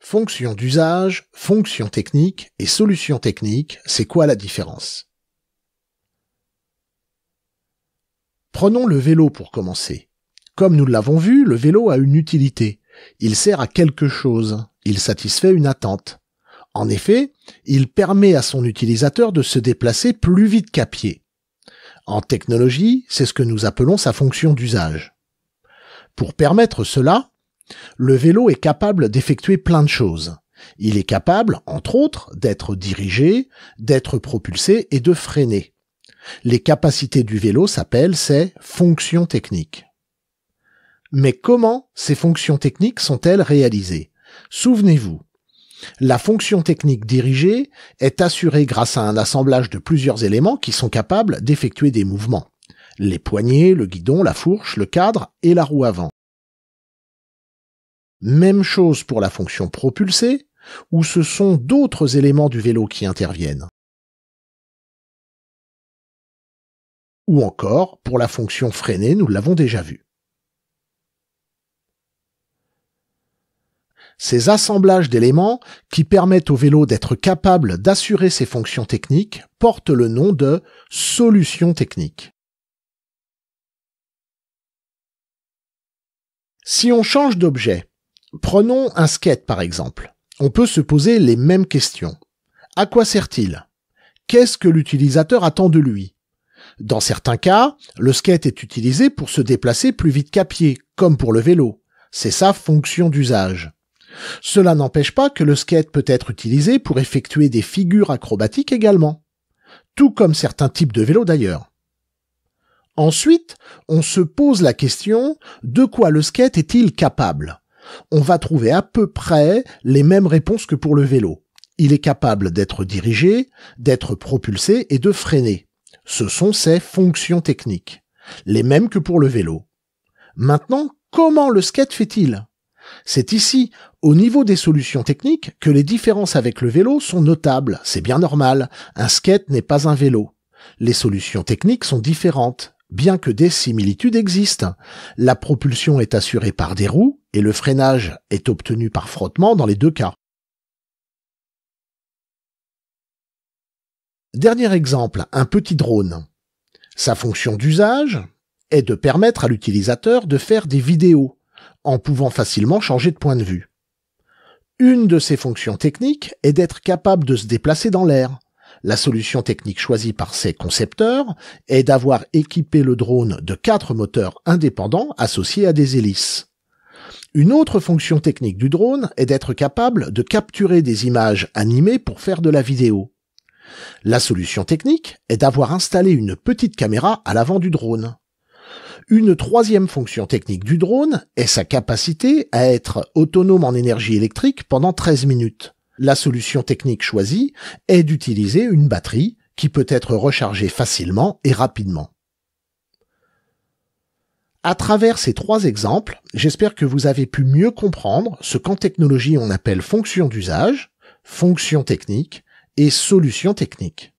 Fonction d'usage, fonction technique et solution technique, c'est quoi la différence? Prenons le vélo pour commencer. Comme nous l'avons vu, le vélo a une utilité. Il sert à quelque chose, il satisfait une attente. En effet, il permet à son utilisateur de se déplacer plus vite qu'à pied. En technologie, c'est ce que nous appelons sa fonction d'usage. Pour permettre cela, le vélo est capable d'effectuer plein de choses. Il est capable, entre autres, d'être dirigé, d'être propulsé et de freiner. Les capacités du vélo s'appellent ces fonctions techniques. Mais comment ces fonctions techniques sont-elles réalisées? Souvenez-vous, la fonction technique dirigée est assurée grâce à un assemblage de plusieurs éléments qui sont capables d'effectuer des mouvements. Les poignées, le guidon, la fourche, le cadre et la roue avant. Même chose pour la fonction propulsée, où ce sont d'autres éléments du vélo qui interviennent. Ou encore, pour la fonction freinée, nous l'avons déjà vu. Ces assemblages d'éléments qui permettent au vélo d'être capable d'assurer ses fonctions techniques portent le nom de solution technique. Si on change d'objet, prenons un skate par exemple, on peut se poser les mêmes questions. À quoi sert-il? Qu'est-ce que l'utilisateur attend de lui? Dans certains cas, le skate est utilisé pour se déplacer plus vite qu'à pied, comme pour le vélo. C'est sa fonction d'usage. Cela n'empêche pas que le skate peut être utilisé pour effectuer des figures acrobatiques également, tout comme certains types de vélos d'ailleurs. Ensuite, on se pose la question de quoi le skate est-il capable? On va trouver à peu près les mêmes réponses que pour le vélo. Il est capable d'être dirigé, d'être propulsé et de freiner. Ce sont ses fonctions techniques, les mêmes que pour le vélo. Maintenant, comment le skate fait-il? C'est ici, au niveau des solutions techniques, que les différences avec le vélo sont notables. C'est bien normal, un skate n'est pas un vélo. Les solutions techniques sont différentes, bien que des similitudes existent. La propulsion est assurée par des roues et le freinage est obtenu par frottement dans les deux cas. Dernier exemple, un petit drone. Sa fonction d'usage est de permettre à l'utilisateur de faire des vidéos, en pouvant facilement changer de point de vue. Une de ses fonctions techniques est d'être capable de se déplacer dans l'air. La solution technique choisie par ses concepteurs est d'avoir équipé le drone de 4 moteurs indépendants associés à des hélices. Une autre fonction technique du drone est d'être capable de capturer des images animées pour faire de la vidéo. La solution technique est d'avoir installé une petite caméra à l'avant du drone. Une troisième fonction technique du drone est sa capacité à être autonome en énergie électrique pendant 13 minutes. La solution technique choisie est d'utiliser une batterie qui peut être rechargée facilement et rapidement. À travers ces 3 exemples, j'espère que vous avez pu mieux comprendre ce qu'en technologie on appelle fonction d'usage, fonction technique et solution technique.